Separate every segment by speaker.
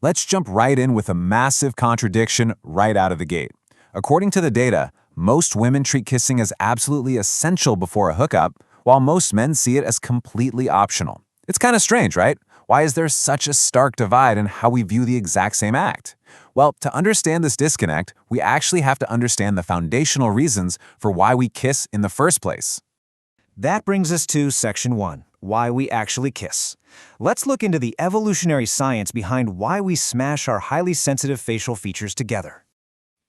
Speaker 1: Let's jump right in with a massive contradiction right out of the gate. According to the data, most women treat kissing as absolutely essential before a hookup, while most men see it as completely optional. It's kind of strange, right? Why is there such a stark divide in how we view the exact same act? Well, to understand this disconnect, we actually have to understand the foundational reasons for why we kiss in the first place.
Speaker 2: That brings us to Section 1, why we actually kiss. Let's look into the evolutionary science behind why we smash our highly sensitive facial features together.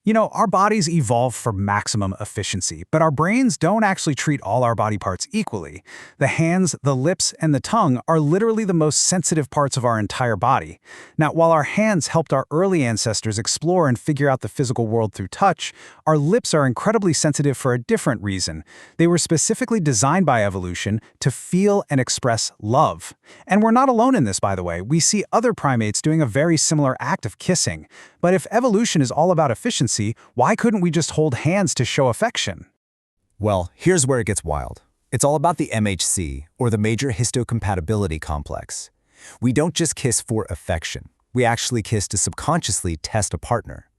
Speaker 3: You know, our bodies evolve for maximum efficiency, but our brains don't actually treat all our body parts equally. The hands, the lips, and the tongue are literally the most sensitive parts of our entire body. Now, while our hands helped our early ancestors explore and figure out the physical world through touch, our lips are incredibly sensitive for a different reason. They were specifically designed by evolution to feel and express love. And we're not alone in this, by the way. We see other primates doing a very similar act of kissing. But if evolution is all about efficiency, why couldn't we just hold hands to show affection?
Speaker 4: Well, here's where it gets wild. It's all about the MHC, or the major histocompatibility complex. We don't just kiss for affection. We actually kiss to subconsciously test a partner.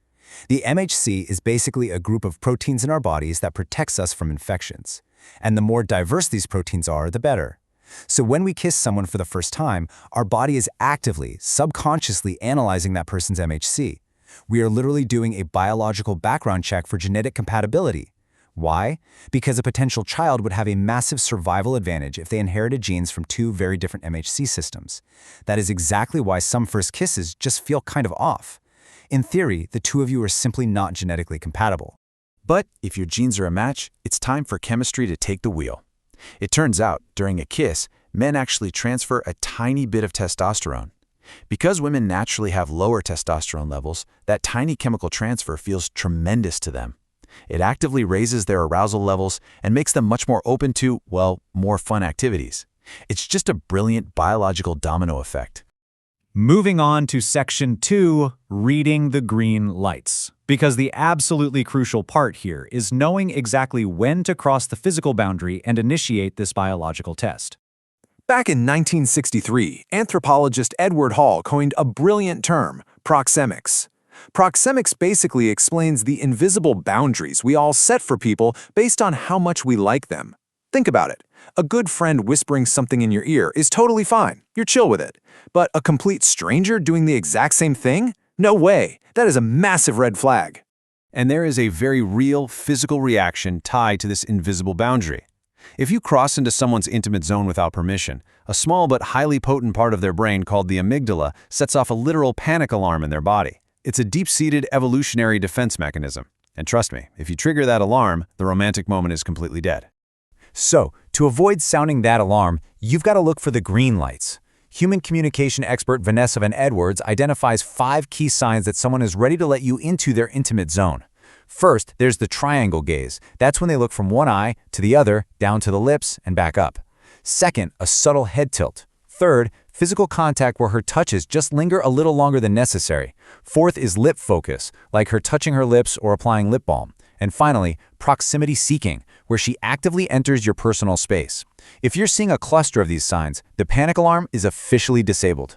Speaker 4: The MHC is basically a group of proteins in our bodies that protects us from infections. And the more diverse these proteins are, the better. So when we kiss someone for the first time, our body is actively, subconsciously analyzing that person's MHC. We are literally doing a biological background check for genetic compatibility. Why? Because a potential child would have a massive survival advantage if they inherited genes from two very different MHC systems. That is exactly why some first kisses just feel kind of off. In theory, the two of you are simply not genetically compatible.
Speaker 1: But if your genes are a match, it's time for chemistry to take the wheel. It turns out, during a kiss, men actually transfer a tiny bit of testosterone. Because women naturally have lower testosterone levels, that tiny chemical transfer feels tremendous to them. It actively raises their arousal levels and makes them much more open to, well, more fun activities. It's just a brilliant biological domino effect.
Speaker 2: Moving on to Section 2, reading the green lights. Because the absolutely crucial part here is knowing exactly when to cross the physical boundary and initiate this biological test.
Speaker 5: Back in 1963, anthropologist Edward Hall coined a brilliant term, proxemics. Proxemics basically explains the invisible boundaries we all set for people based on how much we like them. Think about it. A good friend whispering something in your ear is totally fine. You're chill with it. But a complete stranger doing the exact same thing? No way. That is a massive red flag.
Speaker 1: And there is a very real physical reaction tied to this invisible boundary. If you cross into someone's intimate zone without permission, a small but highly potent part of their brain called the amygdala sets off a literal panic alarm in their body. It's a deep-seated evolutionary defense mechanism. And trust me, if you trigger that alarm, the romantic moment is completely dead.
Speaker 4: So, to avoid sounding that alarm, you've got to look for the green lights. Human communication expert Vanessa Van Edwards identifies 5 key signs that someone is ready to let you into their intimate zone. First, there's the triangle gaze. That's when they look from one eye to the other, down to the lips, and back up. Second, a subtle head tilt. Third, physical contact where her touches just linger a little longer than necessary. Fourth is lip focus, like her touching her lips or applying lip balm. And finally, proximity seeking, where she actively enters your personal space. If you're seeing a cluster of these signs, the panic alarm is officially disabled.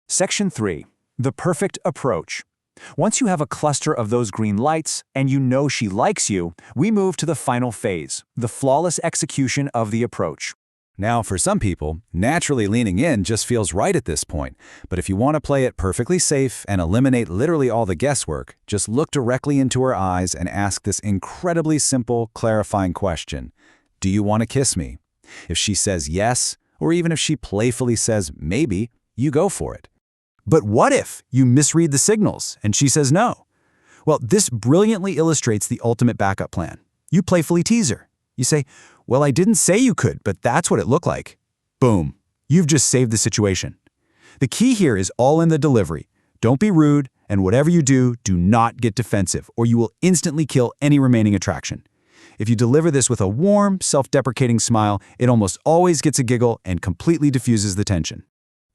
Speaker 2: Section 3, the perfect approach. Once you have a cluster of those green lights and you know she likes you, we move to the final phase, the flawless execution of the approach.
Speaker 1: Now, for some people, naturally leaning in just feels right at this point. But if you want to play it perfectly safe and eliminate literally all the guesswork, just look directly into her eyes and ask this incredibly simple, clarifying question. Do you want to kiss me? If she says yes, or even if she playfully says maybe, you go for it.
Speaker 5: But what if you misread the signals and she says no? Well, this brilliantly illustrates the ultimate backup plan. You playfully tease her. You say, well, I didn't say you could, but that's what it looked like. Boom. You've just saved the situation. The key here is all in the delivery. Don't be rude, and whatever you do, do not get defensive, or you will instantly kill any remaining attraction. If you deliver this with a warm, self-deprecating smile, it almost always gets a giggle and completely diffuses the tension.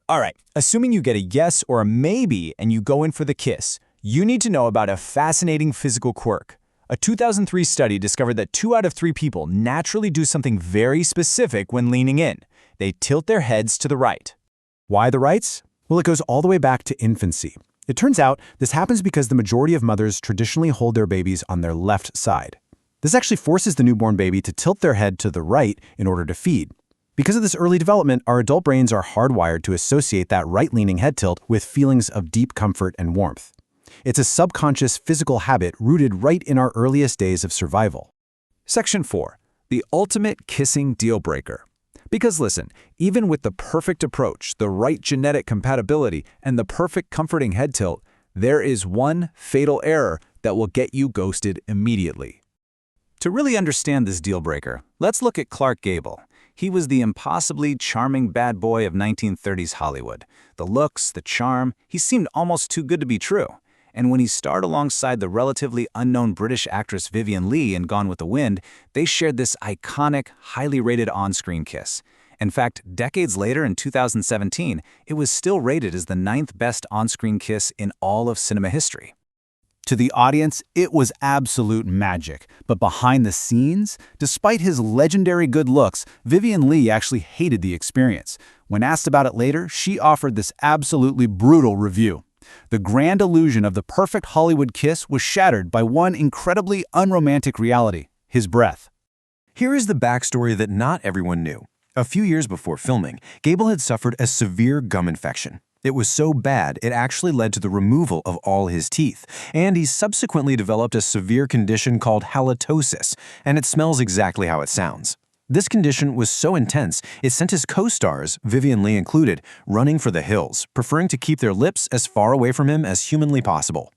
Speaker 2: All right, assuming you get a yes or a maybe and you go in for the kiss, you need to know about a fascinating physical quirk. A 2003 study discovered that 2 out of 3 people naturally do something very specific when leaning in. They tilt their heads to the right.
Speaker 5: Why the rights? Well, it goes all the way back to infancy.
Speaker 2: It turns out this happens because the majority of mothers traditionally hold their babies on their left side. This actually forces the newborn baby to tilt their head to the right in order to feed. Because of this early development, our adult brains are hardwired to associate that right-leaning head tilt with feelings of deep comfort and warmth. It's a subconscious physical habit rooted right in our earliest days of survival.
Speaker 5: Section 4. The ultimate kissing deal breaker. Because listen, even with the perfect approach, the right genetic compatibility, and the perfect comforting head tilt, there is one fatal error that will get you ghosted immediately.
Speaker 2: To really understand this deal breaker, let's look at Clark Gable. He was the impossibly charming bad boy of 1930s Hollywood. The looks, the charm, he seemed almost too good to be true. And when he starred alongside the relatively unknown British actress Vivien Leigh in Gone with the Wind, they shared this iconic, highly rated on-screen kiss. In fact, decades later in 2017, it was still rated as the 9th best on-screen kiss in all of cinema history. To the audience, it was absolute magic. But behind the scenes, despite his legendary good looks, Vivien Leigh actually hated the experience. When asked about it later, she offered this absolutely brutal review. The grand illusion of the perfect Hollywood kiss was shattered by one incredibly unromantic reality: his breath.
Speaker 6: Here is the backstory that not everyone knew. A few years before filming, Gable had suffered a severe gum infection. It was so bad, it actually led to the removal of all his teeth, and he subsequently developed a severe condition called halitosis, and it smells exactly how it sounds. This condition was so intense, it sent his co-stars, Vivien Leigh included, running for the hills, preferring to keep their lips as far away from him as humanly possible.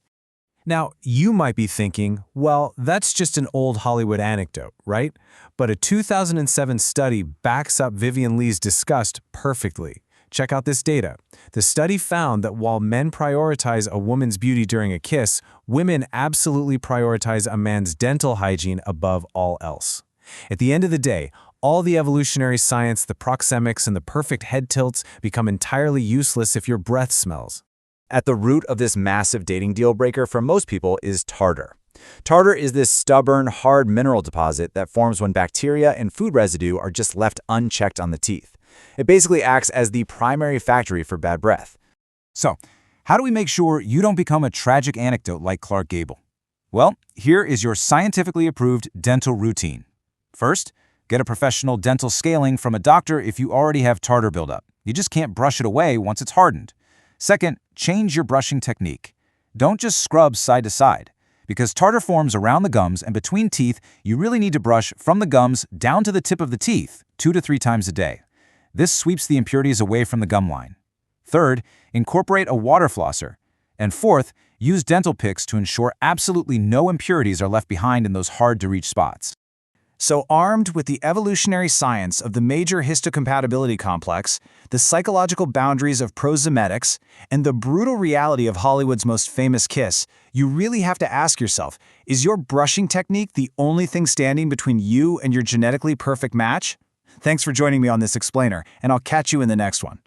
Speaker 2: Now, you might be thinking, well, that's just an old Hollywood anecdote, right? But a 2007 study backs up Vivien Leigh's disgust perfectly. Check out this data. The study found that while men prioritize a woman's beauty during a kiss, women absolutely prioritize a man's dental hygiene above all else. At the end of the day, all the evolutionary science, the proxemics, and the perfect head tilts become entirely useless if your breath smells.
Speaker 1: At the root of this massive dating deal breaker for most people is tartar. Tartar is this stubborn, hard mineral deposit that forms when bacteria and food residue are just left unchecked on the teeth. It basically acts as the primary factory for bad breath.
Speaker 5: So, how do we make sure you don't become a tragic anecdote like Clark Gable? Well, here is your scientifically approved dental routine. First, get a professional dental scaling from a doctor if you already have tartar buildup. You just can't brush it away once it's hardened. Second, change your brushing technique. Don't just scrub side to side. Because tartar forms around the gums and between teeth, you really need to brush from the gums down to the tip of the teeth 2 to 3 times a day. This sweeps the impurities away from the gum line. Third, incorporate a water flosser. And fourth, use dental picks to ensure absolutely no impurities are left behind in those hard-to-reach spots.
Speaker 2: So armed with the evolutionary science of the major histocompatibility complex, the psychological boundaries of proxemetics, and the brutal reality of Hollywood's most famous kiss, you really have to ask yourself, is your brushing technique the only thing standing between you and your genetically perfect match? Thanks for joining me on this explainer, and I'll catch you in the next one.